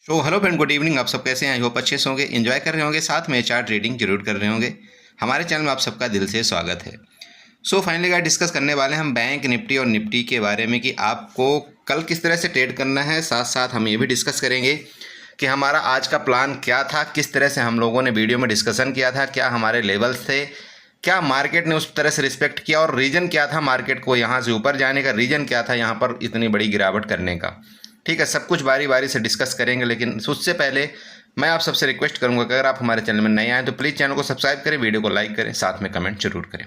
Hello friend, good evening. आप सब कैसे हैं? आई होप अच्छे से होंगे, एंजॉय कर रहे होंगे, साथ में चार्ट ट्रेडिंग जरूर कर रहे होंगे। हमारे चैनल में आप सबका दिल से स्वागत है। फाइनली गाइस, डिस्कस करने वाले हैं हम बैंक निफ्टी और निफ्टी के बारे में कि आपको कल किस तरह से ट्रेड करना है। साथ साथ हम ये भी डिस्कस करेंगे कि हमारा आज का प्लान क्या था, किस तरह से हम लोगों ने वीडियो में डिस्कशन किया था, क्या हमारे लेवल्स थे, क्या मार्केट ने उस तरह से रिस्पेक्ट किया और रीज़न क्या था मार्केट को यहाँ से ऊपर जाने का, रीज़न क्या था यहाँ पर इतनी बड़ी गिरावट करने का। ठीक है, सब कुछ बारी बारी से डिस्कस करेंगे, लेकिन उससे पहले मैं आप सबसे रिक्वेस्ट करूंगा कि अगर आप हमारे चैनल में नए आए तो प्लीज़ चैनल को सब्सक्राइब करें, वीडियो को लाइक करें, साथ में कमेंट जरूर करें।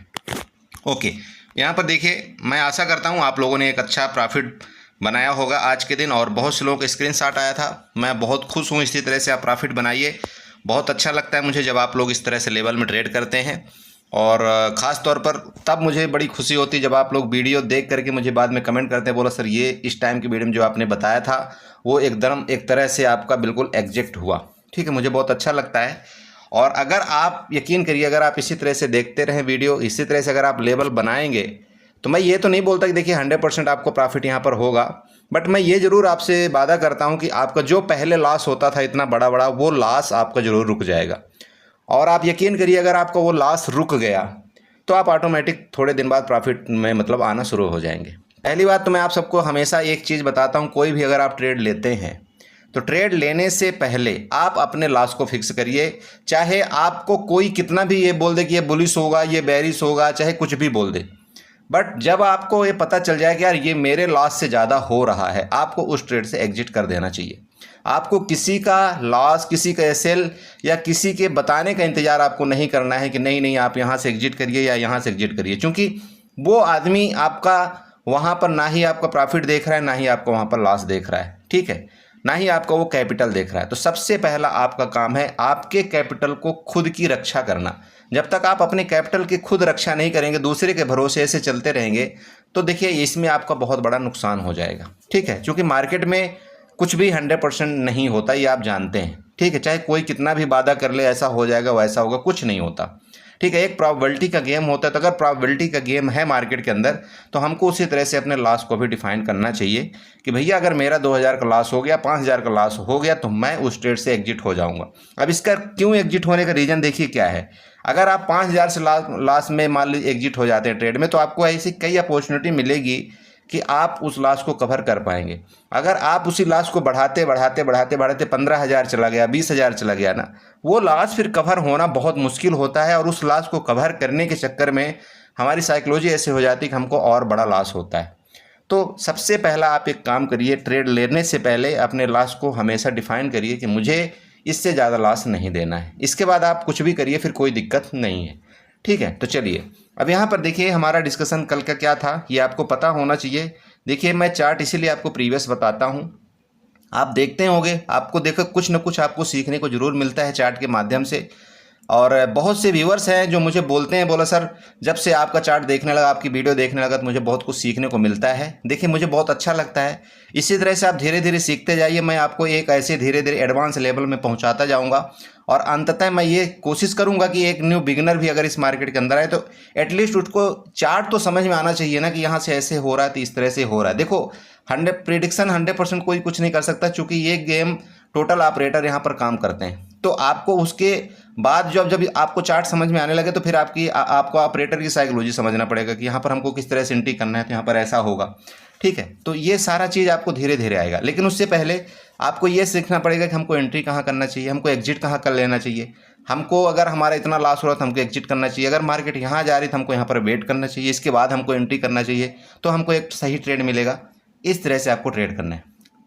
ओके, यहाँ पर देखिए, मैं आशा करता हूँ आप लोगों ने एक अच्छा प्रॉफिट बनाया होगा आज के दिन, और बहुत से लोगों का स्क्रीनशॉट आया था। मैं बहुत खुश हूँ, इसी तरह से आप प्रॉफिट बनाइए। बहुत अच्छा लगता है मुझे जब आप लोग इस तरह से लेवल में ट्रेड करते हैं, और ख़ास तौर पर तब मुझे बड़ी खुशी होती है जब आप लोग वीडियो देख करके मुझे बाद में कमेंट करते हैं, बोला सर ये इस टाइम की वीडियो में जो आपने बताया था वो एकदम एक तरह से आपका बिल्कुल एग्जैक्ट हुआ। ठीक है, मुझे बहुत अच्छा लगता है। और अगर आप यकीन करिए, अगर आप इसी तरह से देखते रहें वीडियो, इसी तरह से अगर आप लेवल बनाएंगे, तो मैं ये तो नहीं बोलता कि देखिए 100% आपको प्रॉफिट यहाँ पर होगा, बट मैं ये ज़रूर आपसे वादा करता हूँ कि आपका जो पहले लॉस होता था इतना बड़ा बड़ा, वो लॉस आपका ज़रूर रुक जाएगा। और आप यकीन करिए, अगर आपका वो लॉस रुक गया तो आप ऑटोमेटिक थोड़े दिन बाद प्रॉफिट में मतलब आना शुरू हो जाएंगे। पहली बात तो मैं आप सबको हमेशा एक चीज़ बताता हूँ, कोई भी अगर आप ट्रेड लेते हैं तो ट्रेड लेने से पहले आप अपने लॉस को फिक्स करिए। चाहे आपको कोई कितना भी ये बोल दे कि ये बुलिश होगा, ये बेरिश होगा, चाहे कुछ भी बोल दे, बट जब आपको ये पता चल जाए कि यार ये मेरे लॉस से ज़्यादा हो रहा है, आपको उस ट्रेड से एग्जिट कर देना चाहिए। आपको किसी का लॉस, किसी का एसएल या किसी के बताने का इंतज़ार आपको नहीं करना है कि नहीं नहीं आप यहाँ से एग्जिट करिए या यहाँ से एग्जिट करिए, क्योंकि वो आदमी आपका वहाँ पर ना ही आपका प्रॉफिट देख रहा है, ना ही आपका वहाँ पर लॉस देख रहा है। ठीक है, ना ही आपका वो कैपिटल देख रहा है। तो सबसे पहला आपका काम है आपके कैपिटल को खुद की रक्षा करना। जब तक आप अपने कैपिटल की खुद रक्षा नहीं करेंगे, दूसरे के भरोसे ऐसे चलते रहेंगे, तो देखिए इसमें आपका बहुत बड़ा नुकसान हो जाएगा। ठीक है, क्योंकि मार्केट में कुछ भी 100% नहीं होता, ये आप जानते हैं। ठीक है, चाहे कोई कितना भी वादा कर ले ऐसा हो जाएगा वैसा होगा, कुछ नहीं होता। ठीक है, एक प्रोबेबिलिटी का गेम होता है। तो अगर प्रोबेबिलिटी का गेम है मार्केट के अंदर, तो हमको उसी तरह से अपने लॉस को भी डिफाइन करना चाहिए कि भैया अगर मेरा 2000 का लॉस हो गया, 5000 का लॉस हो गया, तो मैं उस ट्रेड से एग्जिट हो जाऊंगा। अब इसका क्यों एग्जिट होने का रीज़न देखिए क्या है। अगर आप 5000 से लॉस में मान लीजिए एग्जिट हो जाते हैं ट्रेड में, तो आपको ऐसी कई अपॉर्चुनिटी मिलेगी कि आप उस लॉस को कवर कर पाएंगे। अगर आप उसी लॉस को बढ़ाते बढ़ाते बढ़ाते बढ़ाते 15,000 चला गया, 20,000 चला गया ना, वो लॉस फिर कवर होना बहुत मुश्किल होता है। और उस लॉस को कवर करने के चक्कर में हमारी साइकोलॉजी ऐसे हो जाती है कि हमको और बड़ा लॉस होता है। तो सबसे पहला आप एक काम करिए, ट्रेड लेने से पहले अपने लॉस को हमेशा डिफाइन करिए कि मुझे इससे ज़्यादा लॉस नहीं देना है। इसके बाद आप कुछ भी करिए, फिर कोई दिक्कत नहीं है। ठीक है, तो चलिए अब यहाँ पर देखिए हमारा डिस्कशन कल का क्या था, ये आपको पता होना चाहिए। देखिए मैं चार्ट इसीलिए आपको प्रीवियस बताता हूँ, आप देखते होंगे, आपको देखो कुछ न कुछ आपको सीखने को ज़रूर मिलता है चार्ट के माध्यम से। और बहुत से व्यूअर्स हैं जो मुझे बोलते हैं, बोला सर जब से आपका चार्ट देखने लगा, आपकी वीडियो देखने लगा, तो मुझे बहुत कुछ सीखने को मिलता है। देखिए मुझे बहुत अच्छा लगता है। इसी तरह से आप धीरे धीरे सीखते जाइए, मैं आपको एक ऐसे धीरे धीरे एडवांस लेवल में पहुंचाता जाऊंगा। और अंततः मैं ये कोशिश करूंगा कि एक न्यू बिगिनर भी अगर इस मार्केट के अंदर आए तो एटलीस्ट उसको चार्ट तो समझ में आना चाहिए ना कि यहाँ से ऐसे हो रहा है तो इस तरह से हो रहा है। देखो 100% कोई कुछ नहीं कर सकता, चूंकि ये गेम टोटल ऑपरेटर यहाँ पर काम करते हैं। तो आपको उसके बाद जब जब आपको चार्ट समझ में आने लगे, तो फिर आपको ऑपरेटर की साइकोलॉजी समझना पड़ेगा कि यहाँ पर हमको किस तरह से एंट्री करना है, तो यहाँ पर ऐसा होगा। ठीक है, तो ये सारा चीज़ आपको धीरे धीरे आएगा, लेकिन उससे पहले आपको ये सीखना पड़ेगा कि हमको एंट्री कहाँ करना चाहिए, हमको एग्जिट कहाँ कर लेना चाहिए। हमको अगर हमारा इतना लॉस हो रहा है तो हमको एग्जिट करना चाहिए, अगर मार्केट यहाँ जा रही तो हमको यहाँ पर वेट करना चाहिए, इसके बाद हमको एंट्री करना चाहिए, तो हमको एक सही ट्रेड मिलेगा। इस तरह से आपको ट्रेड करना है।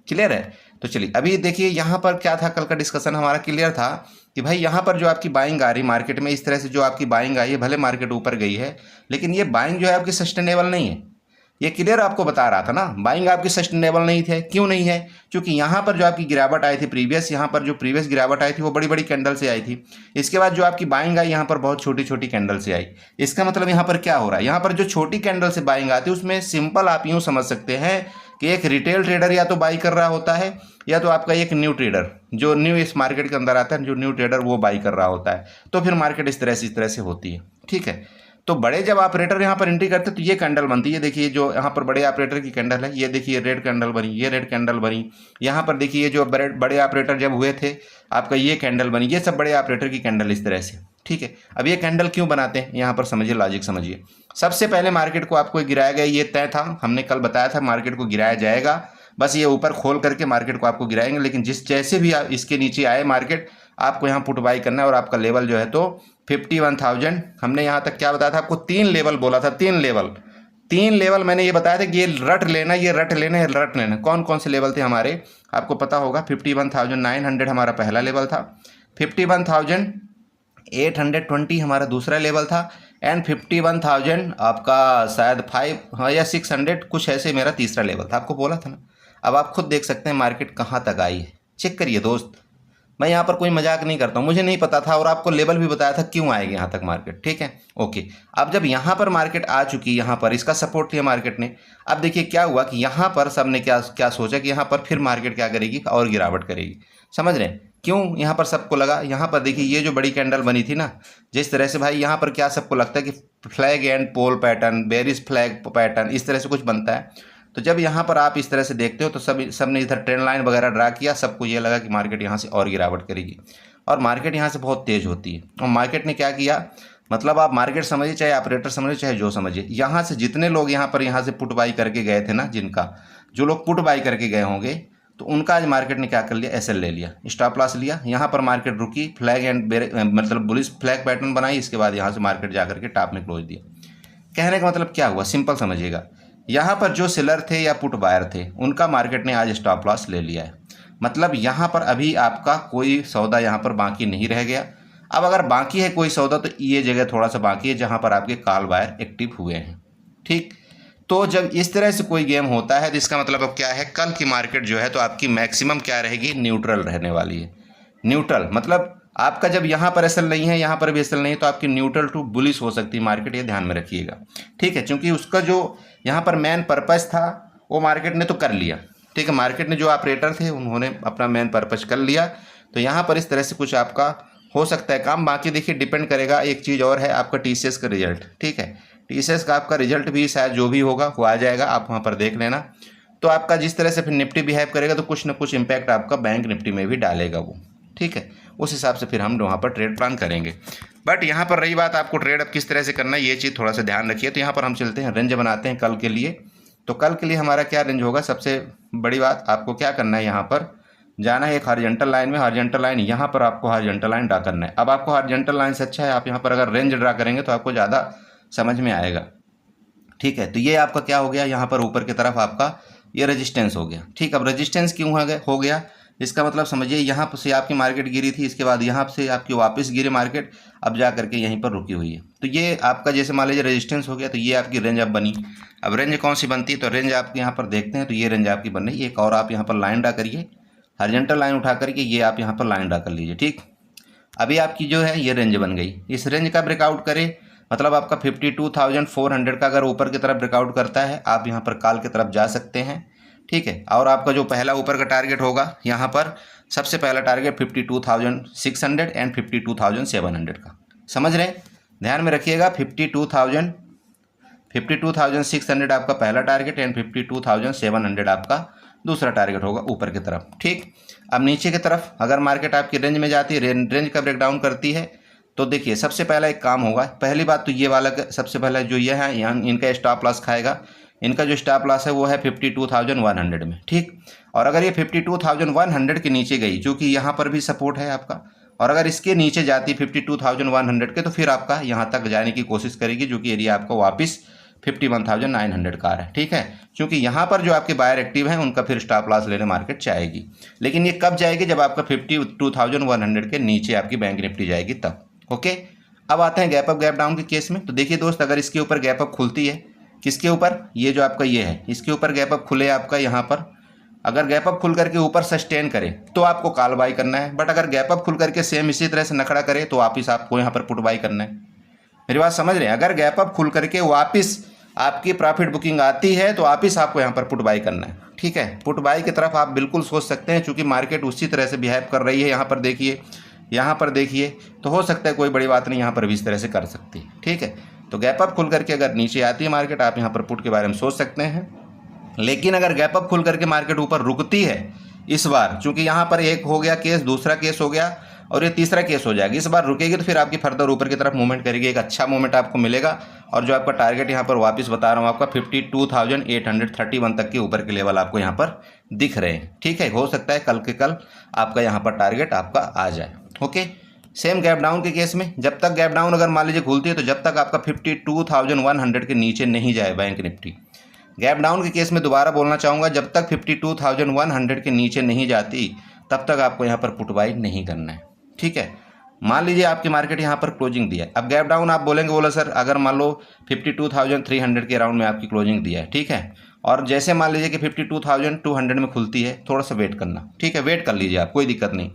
क्लियर है? तो चलिए अभी देखिए यहाँ पर क्या था, कल का डिस्कशन हमारा क्लियर था कि भाई यहाँ पर जो आपकी बाइंग आ रही मार्केट में, इस तरह से जो आपकी बाइंग आई है, भले मार्केट ऊपर गई है, लेकिन ये बाइंग जो है आपकी सस्टेनेबल नहीं है। ये क्लियर आपको बता रहा था ना, बाइंग आपकी सस्टेनेबल नहीं थे। क्यों नहीं है? क्योंकि यहाँ पर जो आपकी गिरावट आई थी प्रीवियस, यहाँ पर जो प्रीवियस गिरावट आई थी वो बड़ी बड़ी कैंडल से आई थी। इसके बाद जो आपकी बाइंग आई यहाँ पर बहुत छोटी छोटी कैंडल से आई। इसका मतलब यहाँ पर क्या हो रहा है, यहाँ पर जो छोटी कैंडल से बाइंग आती है उसमें सिंपल आप यूँ समझ सकते हैं कि एक रिटेल ट्रेडर या तो बाई कर रहा होता है, या तो आपका एक न्यू ट्रेडर जो न्यू इस मार्केट के अंदर आता है, जो न्यू ट्रेडर वो बाई कर रहा होता है। तो फिर मार्केट इस तरह से होती है। ठीक है, तो बड़े जब ऑपरेटर यहाँ पर एंट्री करते तो ये कैंडल बनती है, देखिए जो यहाँ पर बड़े ऑपरेटर की कैंडल है, ये देखिए रेड कैंडल बनी, ये रेड कैंडल बनी। यहाँ पर देखिए जो बड़े ऑपरेटर जब हुए थे आपका ये कैंडल बनी, ये सब बड़े ऑपरेटर की कैंडल इस तरह से, ठीक है। अब ये कैंडल क्यों बनाते हैं यहाँ पर समझिए, लॉजिक समझिए। सबसे पहले मार्केट को आपको गिराया गया, ये तय था, हमने कल बताया था मार्केट को गिराया जाएगा, बस ये ऊपर खोल करके मार्केट को आपको गिराएंगे, लेकिन जैसे भी इसके नीचे आए मार्केट आपको यहाँ पुट बाई करना है। और आपका लेवल जो है तो 51,000, हमने यहाँ तक क्या बताया था आपको, 3 लेवल बोला था, 3 लेवल मैंने ये बताया था कि ये रट लेना, ये रट लेना, ये रट लेना। कौन कौन से लेवल थे हमारे आपको पता होगा, 51,900 हमारा पहला लेवल था, 51,820 हमारा दूसरा लेवल था, एंड 51,000 आपका शायद 5 या 600 कुछ ऐसे मेरा तीसरा लेवल था, आपको बोला था ना। अब आप खुद देख सकते हैं मार्केट कहाँ तक आई है, चेक करिए दोस्त, मैं यहाँ पर कोई मजाक नहीं करता हूँ, मुझे नहीं पता था और आपको लेवल भी बताया था क्यों आएगी यहाँ तक मार्केट, ठीक है ओके। अब जब यहाँ पर मार्केट आ चुकी, यहाँ पर इसका सपोर्ट लिया मार्केट ने, अब देखिए क्या हुआ कि यहाँ पर सबने क्या सोचा कि यहाँ पर फिर मार्केट क्या करेगी और गिरावट करेगी, समझ रहे हैं क्यों यहाँ पर सबको लगा। यहाँ पर देखिए ये जो बड़ी कैंडल बनी थी ना, जिस तरह से भाई यहाँ पर क्या सबको लगता है कि flag and pole pattern, bearish flag pattern, इस तरह से कुछ बनता है। तो जब यहाँ पर आप इस तरह से देखते हो तो सबने इधर ट्रेंड लाइन वगैरह ड्रा किया, सबको ये लगा कि मार्केट यहाँ से और गिरावट करेगी, और मार्केट यहाँ से बहुत तेज़ होती है। और मार्केट ने क्या किया, मतलब आप मार्केट समझिए चाहे ऑपरेटर समझिए चाहे जो समझिए, यहाँ से जितने लोग यहाँ से पुट बाई करके गए थे ना, जो लोग पुट बाई करके गए होंगे, तो उनका आज मार्केट ने क्या कर लिया, एसएल ले लिया, स्टॉप लॉस लिया। यहाँ पर मार्केट रुकी, फ्लैग एंड मतलब बुलिश फ्लैग पैटर्न बनाई, इसके बाद यहाँ से मार्केट जा करके टॉप में क्लोज दिया। कहने का मतलब क्या हुआ, सिंपल समझिएगा, यहाँ पर जो सेलर थे या पुट बायर थे उनका मार्केट ने आज स्टॉप लॉस ले लिया है, मतलब यहाँ पर अभी आपका कोई सौदा यहाँ पर बाकी नहीं रह गया। अब अगर बाकी है कोई सौदा तो ये जगह थोड़ा सा बाकी है जहाँ पर आपके कॉल बायर एक्टिव हुए हैं, ठीक। तो जब इस तरह से कोई गेम होता है तो इसका मतलब अब क्या है, कल की मार्केट जो है तो आपकी मैक्सिमम क्या रहेगी, न्यूट्रल रहने वाली है। न्यूट्रल मतलब आपका जब यहाँ पर एसएल नहीं है, यहाँ पर भी एसएल नहीं है, तो आपकी न्यूट्रल टू बुलिश हो सकती है मार्केट, ये ध्यान में रखिएगा, ठीक है। क्योंकि उसका जो यहाँ पर मेन पर्पस था वो मार्केट ने तो कर लिया, ठीक है। मार्केट ने जो ऑपरेटर थे उन्होंने अपना मेन पर्पस कर लिया, तो यहाँ पर इस तरह से कुछ आपका हो सकता है काम। बाकी देखिए डिपेंड करेगा, एक चीज़ और है आपका टीसीएस का रिजल्ट, ठीक है। टीसीएस का आपका रिजल्ट भी शायद जो भी होगा वो आ जाएगा, आप वहाँ पर देख लेना। तो आपका जिस तरह से फिर निफ्टी बिहेव करेगा तो कुछ ना कुछ इम्पैक्ट आपका बैंक निफ्टी में भी डालेगा वो, ठीक है। उस हिसाब से फिर हम वहाँ पर ट्रेड प्लान करेंगे। बट यहाँ पर रही बात आपको ट्रेड अब किस तरह से करना है, ये चीज़ थोड़ा सा ध्यान रखिए। तो यहाँ पर हम चलते हैं, रेंज बनाते हैं कल के लिए। तो कल के लिए हमारा क्या रेंज होगा, सबसे बड़ी बात आपको क्या करना है, यहाँ पर जाना है एक हॉरिजॉन्टल लाइन में, हॉरिजॉन्टल लाइन यहाँ पर आपको हॉरिजॉन्टल लाइन ड्रा करना है। अब आपको हॉरिजॉन्टल लाइन से अच्छा है आप यहाँ पर अगर रेंज ड्रा करेंगे तो आपको ज़्यादा समझ में आएगा, ठीक है। तो ये आपका क्या हो गया, यहाँ पर ऊपर की तरफ आपका ये रेजिस्टेंस हो गया, ठीक। अब रेजिस्टेंस क्यों हो गया इसका मतलब समझिए, यहाँ से आपकी मार्केट गिरी थी, इसके बाद यहाँ से आपकी वापस गिरी मार्केट, अब जा करके यहीं पर रुकी हुई है। तो ये आपका जैसे मान लीजिए रेजिस्टेंस हो गया, तो ये आपकी रेंज अब बनी। अब रेंज कौन सी बनती है, तो रेंज आप यहाँ पर देखते हैं, तो ये रेंज आपकी बन रही है। एक और आप यहाँ पर लाइन ड्रा करिए, हॉरिजॉन्टल लाइन उठा करके ये आप यहाँ पर लाइन ड्रा कर लीजिए, ठीक। अभी आपकी जो है ये रेंज बन गई। इस रेंज का ब्रेकआउट करे मतलब आपका 52,400 का अगर ऊपर की तरफ ब्रेकआउट करता है, आप यहाँ पर कॉल की तरफ जा सकते हैं, ठीक है। और आपका जो पहला ऊपर का टारगेट होगा, यहाँ पर सबसे पहला टारगेट 52,600 एंड 52,700 का, समझ रहे हैं, ध्यान में रखिएगा। 52,600 आपका पहला टारगेट एंड 52,700 आपका दूसरा टारगेट होगा ऊपर की तरफ, ठीक। अब नीचे की तरफ अगर मार्केट आपकी रेंज में जाती है, रेंज का ब्रेकडाउन करती है, तो देखिए सबसे पहला एक काम होगा। पहली बात तो ये वाला सबसे पहला जो ये है, यहाँ इनका स्टॉप लॉस खाएगा। इनका जो स्टॉप लॉस है वो है 52,100 में, ठीक। और अगर ये 52,100 के नीचे गई, जो कि यहाँ पर भी सपोर्ट है आपका, और अगर इसके नीचे जाती 52,100 के, तो फिर आपका यहाँ तक जाने की कोशिश करेगी, जो कि एरिया आपका वापस 51,900 का आ रहा है, ठीक है। क्योंकि यहाँ पर जो आपके बायर एक्टिव हैं उनका फिर स्टॉप लॉस लेने मार्केट जाएगी, लेकिन ये कब जाएगी, जब आपका 52,100 के नीचे आपकी बैंक निफ्टी जाएगी तब, ओके। अब आते हैं गैप अप गैप डाउन के केस में। तो देखिए दोस्त, अगर इसके ऊपर गैप अप खुलती है, किसके ऊपर, ये जो आपका ये है, इसके ऊपर गैप अप खुले आपका यहाँ पर, अगर गैप अप खुल करके ऊपर सस्टेन करे तो आपको कॉल बाई करना है। बट अगर गैप अप खुल करके सेम इसी तरह से नखड़ा करे तो वापिस आपको यहाँ पर पुट बाई करना है। मेरी बात समझ रहे हैं, अगर गैप अप खुल करके वापिस आपकी प्रॉफिट बुकिंग आती है तो वापिस आपको यहाँ पर पुट बाई करना है, ठीक है। पुट बाई की तरफ आप बिल्कुल सोच सकते हैं, चूँकि मार्केट उसी तरह से बिहेव कर रही है। यहाँ पर देखिए, यहाँ पर देखिए, तो हो सकता है कोई बड़ी बात नहीं, यहाँ पर भी इस तरह से कर सकती है, ठीक है। तो गैप अप खुल करके अगर नीचे आती है मार्केट, आप यहाँ पर पुट के बारे में सोच सकते हैं। लेकिन अगर गैप अप खुल करके मार्केट ऊपर रुकती है इस बार, चूंकि यहाँ पर एक हो गया केस, दूसरा केस हो गया और ये तीसरा केस हो जाएगा, इस बार रुकेगी तो फिर आपकी फर्दर ऊपर की तरफ मूवमेंट करेगी, एक अच्छा मूवमेंट आपको मिलेगा। और जो आपका टारगेट यहाँ पर वापस बता रहा हूँ आपका 52,831 तक के ऊपर के लेवल आपको यहाँ पर दिख रहे हैं। ठीक है, हो सकता है कल के कल आपका यहाँ पर टारगेट आपका आ जाए। ओके, सेम गैप डाउन के केस में जब तक गैप डाउन अगर मान लीजिए खुलती है तो जब तक आपका 52,100 के नीचे नहीं जाए बैंक निफ्टी, गैप डाउन के केस में दोबारा बोलना चाहूँगा, जब तक 52,100 के नीचे नहीं जाती तब तक आपको यहाँ पर पुट बाई नहीं करना है। ठीक है, मान लीजिए आपकी मार्केट यहाँ पर क्लोजिंग दिया है, अब गैप डाउन आप बोलेंगे बोला सर अगर मान लो 52,300 के अराउंड में आपकी क्लोजिंग दिया है, ठीक है, और जैसे मान लीजिए कि 52,200 में खुलती है, थोड़ा सा वेट करना। ठीक है, वेट कर लीजिए आप, कोई दिक्कत नहीं।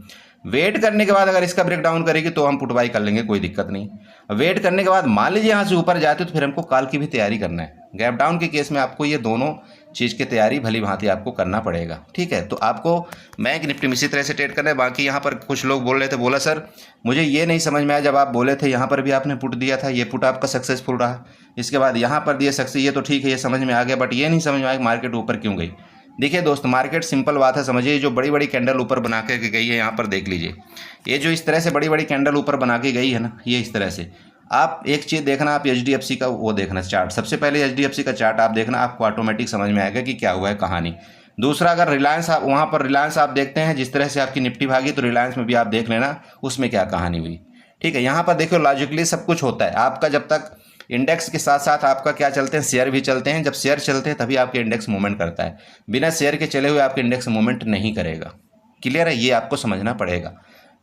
वेट करने के बाद अगर इसका ब्रेक डाउन करेगी तो हम पुट बाई कर लेंगे, कोई दिक्कत नहीं। वेट करने के बाद मान लीजिए यहाँ से ऊपर जाते तो फिर हमको कॉल की भी तैयारी करना है। गैप डाउन के केस में आपको ये दोनों चीज़ की तैयारी भली भांति आपको करना पड़ेगा। ठीक है, तो आपको बैंक निफ्टी में इसी तरह से ट्रेड करना है। बाकी यहाँ पर कुछ लोग बोल रहे थे, बोला सर मुझे ये नहीं समझ में आया, जब आप बोले थे यहाँ पर भी आपने पुट दिया था, ये पुट आपका सक्सेसफुल रहा, इसके बाद यहाँ पर दिए सक्सेस, ये तो ठीक है, ये समझ में आ गया, बट ये नहीं समझ में आया मार्केट ऊपर क्यों गई। देखिए दोस्त, मार्केट सिंपल बात है, समझिए, जो बड़ी बड़ी कैंडल ऊपर बना के गई है, यहाँ पर देख लीजिए, ये जो इस तरह से बड़ी बड़ी कैंडल ऊपर बना के गई है ना, ये इस तरह से। आप एक चीज़ देखना, आप HDFC का वो देखना चार्ट, सबसे पहले HDFC का चार्ट आप देखना, आपको ऑटोमेटिक समझ में आएगा कि क्या हुआ है कहानी। दूसरा, अगर रिलायंस आप वहाँ पर रिलायंस आप देखते हैं, जिस तरह से आपकी निफ्टी भागी, तो रिलायंस में भी आप देख लेना उसमें क्या कहानी हुई। ठीक है, यहाँ पर देखो लॉजिकली सब कुछ होता है आपका, जब तक इंडेक्स के साथ साथ आपका क्या चलते हैं, शेयर भी चलते हैं। जब शेयर चलते हैं तभी आपके इंडेक्स मूवमेंट करता है, बिना शेयर के चले हुए आपके इंडेक्स मूवमेंट नहीं करेगा। क्लियर है, ये आपको समझना पड़ेगा।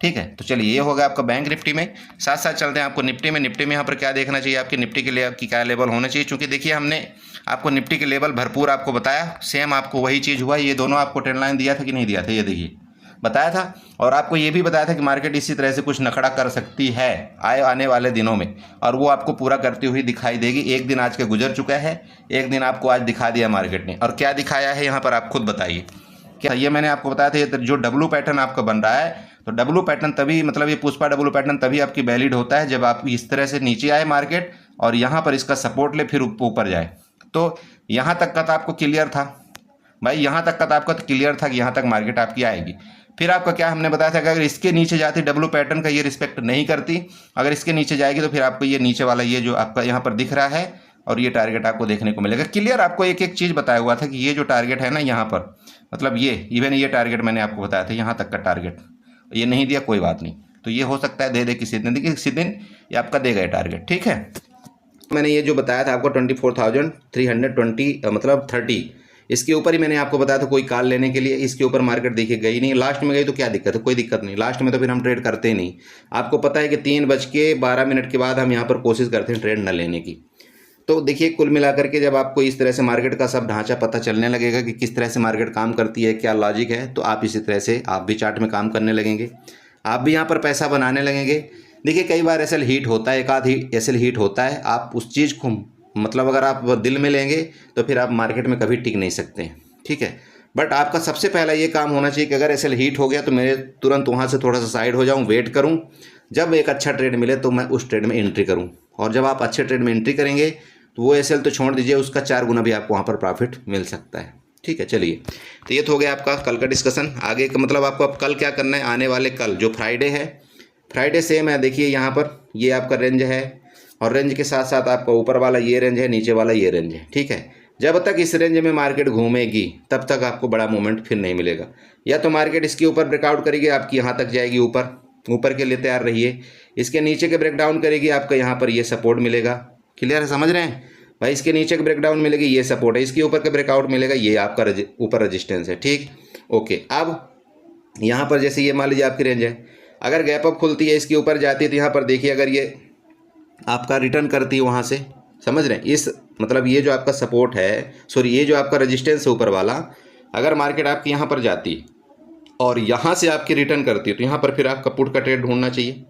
ठीक है, तो चलिए ये होगा आपका बैंक निफ्टी में। साथ साथ चलते हैं आपको निफ्टी में। निफ्टी में यहाँ पर क्या देखना चाहिए, आपकी निफ्टी के लिए आपकी क्या लेवल होना चाहिए। चूँकि देखिए हमने आपको निफ्टी के लेवल भरपूर आपको बताया, सेम आपको वही चीज़ हुआ। ये दोनों आपको ट्रेंड लाइन दिया था कि नहीं दिया था, ये देखिए बताया था, और आपको ये भी बताया था कि मार्केट इसी तरह से कुछ नखड़ा कर सकती है आने वाले दिनों में, और वो आपको पूरा करती हुई दिखाई देगी। एक दिन आज के गुजर चुका है, एक दिन आपको आज दिखा दिया मार्केट ने, और क्या दिखाया है यहाँ पर आप खुद बताइए। क्या ये मैंने आपको बताया था, ये जो डब्लू पैटर्न आपका बन रहा है, तो डब्लू पैटर्न तभी, मतलब ये पुष्पा डब्लू पैटर्न तभी आपकी वैलिड होता है जब आप इस तरह से नीचे आए मार्केट और यहाँ पर इसका सपोर्ट ले फिर ऊपर जाए। तो यहाँ तक का तो आपको क्लियर था भाई, यहाँ तक का तो आपका क्लियर था कि यहाँ तक मार्केट आपकी आएगी। फिर आपका क्या हमने बताया था कि अगर इसके नीचे जाती, डब्लू पैटर्न का ये रिस्पेक्ट नहीं करती, अगर इसके नीचे जाएगी तो फिर आपको ये नीचे वाला ये जो आपका यहाँ पर दिख रहा है और ये टारगेट आपको देखने को मिलेगा। क्लियर, आपको एक एक चीज़ बताया हुआ था कि ये जो टारगेट है ना यहाँ पर, मतलब ये इवन ये टारगेट मैंने आपको बताया था, यहाँ तक का टारगेट ये नहीं दिया, कोई बात नहीं, तो ये हो सकता है दे दे किसी दिन, देखिए किसी दिन ये आपका देगा टारगेट। ठीक है, मैंने ये जो बताया था आपको 24,320 मतलब 30, इसके ऊपर ही मैंने आपको बताया था कोई कॉल लेने के लिए। इसके ऊपर मार्केट देखिए गई नहीं, लास्ट में गई तो क्या दिक्कत है, कोई दिक्कत नहीं, लास्ट में तो फिर हम ट्रेड करते ही नहीं। आपको पता है कि 3:12 के बाद हम यहाँ पर कोशिश करते हैं ट्रेड न लेने की। तो देखिए कुल मिलाकर के जब आपको इस तरह से मार्केट का सब ढांचा पता चलने लगेगा कि किस तरह से मार्केट काम करती है, क्या लॉजिक है, तो आप इसी तरह से आप भी चार्ट में काम करने लगेंगे, आप भी यहाँ पर पैसा बनाने लगेंगे। देखिए कई बार एसएल हीट होता है, एक आध एसएल हीट होता है, आप उस चीज़ को मतलब अगर आप दिल में लेंगे तो फिर आप मार्केट में कभी टिक नहीं सकते। ठीक है, बट आपका सबसे पहला ये काम होना चाहिए कि अगर एसएल हीट हो गया तो मैं तुरंत वहाँ से थोड़ा सा साइड हो जाऊँ, वेट करूँ, जब एक अच्छा ट्रेड मिले तो मैं उस ट्रेड में एंट्री करूँ। और जब आप अच्छे ट्रेड में एंट्री करेंगे तो वो एसएल तो छोड़ दीजिए, उसका 4 गुना भी आपको वहाँ पर प्रॉफिट मिल सकता है। ठीक है, चलिए तो ये तो हो गया आपका कल का डिस्कशन। आगे का मतलब आपको अब कल क्या करना है, आने वाले कल जो फ्राइडे है, फ्राइडे सेम है, देखिए यहाँ पर ये आपका रेंज है और रेंज के साथ साथ आपका ऊपर वाला ये रेंज है, नीचे वाला ये रेंज है। ठीक है, जब तक इस रेंज में मार्केट घूमेगी तब तक आपको बड़ा मूवमेंट फिर नहीं मिलेगा। या तो मार्केट इसके ऊपर ब्रेकआउट करेगी, आपकी यहाँ तक जाएगी, ऊपर के लिए तैयार रहिए। इसके नीचे के ब्रेकडाउन करेगी, आपका यहाँ पर ये सपोर्ट मिलेगा। क्लियर है, समझ रहे हैं भाई, इसके नीचे के ब्रेकडाउन मिलेगी, ये सपोर्ट है, इसके ऊपर का ब्रेकआउट मिलेगा, ये आपका ऊपर रजिस्टेंस है। ठीक, ओके। अब यहाँ पर जैसे ये मान लीजिए आपकी रेंज है, अगर गैप अप खुलती है, इसके ऊपर जाती है, तो यहाँ पर देखिए अगर ये आपका रिटर्न करती है वहाँ से, समझ रहे हैं, इस मतलब ये जो आपका सपोर्ट है, सॉरी ये जो आपका रजिस्टेंस है ऊपर वाला, अगर मार्केट आपकी यहाँ पर जाती और यहाँ से आपकी रिटर्न करती है तो यहाँ पर फिर आपका पुट का ट्रेड ढूंढना चाहिए।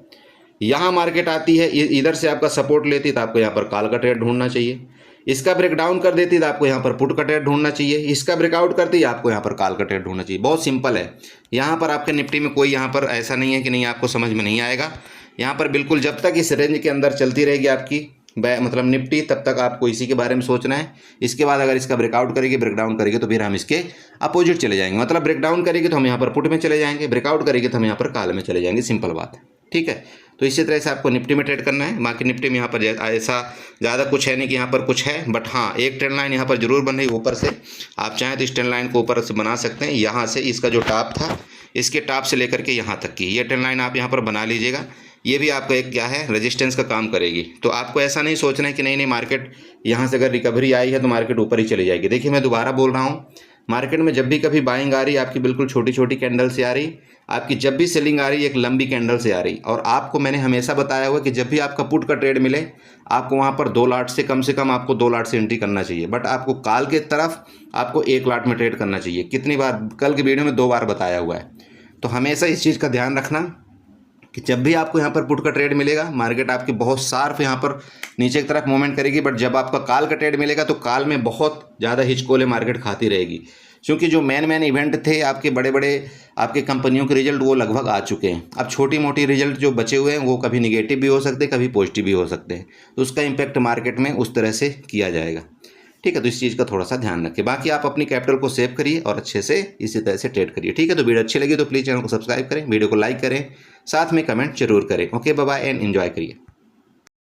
यहाँ मार्केट आती है, इधर से आपका सपोर्ट लेती तो आपको यहाँ पर कॉल का ट्रेड ढूंढना चाहिए। इसका ब्रेकडाउन कर देती तो आपको यहाँ पर पुट का ट्रेड ढूंढना चाहिए। इसका ब्रेकआउट करती है आपको यहाँ पर कॉल का ट्रेड ढूंढना चाहिए। बहुत सिंपल है। यहाँ पर आपके निफ्टी में कोई यहाँ पर ऐसा नहीं है कि नहीं आपको समझ में नहीं आएगा। यहाँ पर बिल्कुल जब तक इस रेंज के अंदर चलती रहेगी आपकी, मतलब निफ्टी, तब तक आपको इसी के बारे में सोचना है। इसके बाद अगर इसका ब्रेकआउट करेगी, ब्रेकडाउन करेगी, तो फिर हम इसके अपोजिट चले जाएंगे। मतलब ब्रेकडाउन करेगी तो हम यहाँ पर पुट में चले जाएंगे, ब्रेकआउट करेगी तो हम यहाँ पर कॉल में चले जाएंगे, सिंपल बात है। ठीक है, तो इसी तरह से आपको निफ्टी में ट्रेड करना है। बाकी निफ्टी में यहाँ पर ऐसा ज़्यादा कुछ है नहीं कि यहाँ पर कुछ है, बट हाँ एक ट्रेंड लाइन यहाँ पर जरूर बन रही है ऊपर से। आप चाहें तो इस ट्रेंड लाइन को ऊपर से बना सकते हैं, यहाँ से इसका जो टॉप था, इसके टॉप से लेकर के यहाँ तक की ये ट्रेंड लाइन आप यहाँ पर बना लीजिएगा। ये भी आपका एक क्या है, रेजिस्टेंस का काम करेगी। तो आपको ऐसा नहीं सोचना है कि नहीं मार्केट यहाँ से अगर रिकवरी आई है तो मार्केट ऊपर ही चली जाएगी। देखिए मैं दोबारा बोल रहा हूँ, मार्केट में जब भी कभी बाइंग आ रही आपकी बिल्कुल छोटी छोटी कैंडल से आ रही, आपकी जब भी सेलिंग आ रही एक लंबी कैंडल से आ रही। और आपको मैंने हमेशा बताया हुआ कि जब भी आपका पुट का ट्रेड मिले, आपको वहाँ पर 2 लाट से कम आपको 2 लाट से एंट्री करना चाहिए। बट आपको कॉल के तरफ आपको 1 लाट में ट्रेड करना चाहिए। कितनी बार, कल की वीडियो में 2 बार बताया हुआ है। तो हमेशा इस चीज़ का ध्यान रखना कि जब भी आपको यहाँ पर पुट का ट्रेड मिलेगा, मार्केट आपकी बहुत शार्प यहाँ पर नीचे की तरफ मूवमेंट करेगी। बट जब आपका कॉल का ट्रेड मिलेगा तो कॉल में बहुत ज़्यादा हिचकोले मार्केट खाती रहेगी, क्योंकि जो मेन इवेंट थे आपके बड़े बड़े आपके कंपनियों के रिजल्ट वो लगभग आ चुके हैं। अब छोटी मोटी रिजल्ट जो बचे हुए हैं वो कभी निगेटिव भी हो सकते हैं, कभी पॉजिटिव भी हो सकते हैं। तो उसका इम्पैक्ट मार्केट में उस तरह से किया जाएगा। ठीक है, तो इस चीज़ का थोड़ा सा ध्यान रखें। बाकी आप अपनी कैपिटल को सेव करिए और अच्छे से इसी तरह से ट्रेड करिए। ठीक है, तो वीडियो अच्छी लगी तो प्लीज़ चैनल को सब्सक्राइब करें, वीडियो को लाइक करें, साथ में कमेंट जरूर करें। Okay, bye bye and enjoy करिए।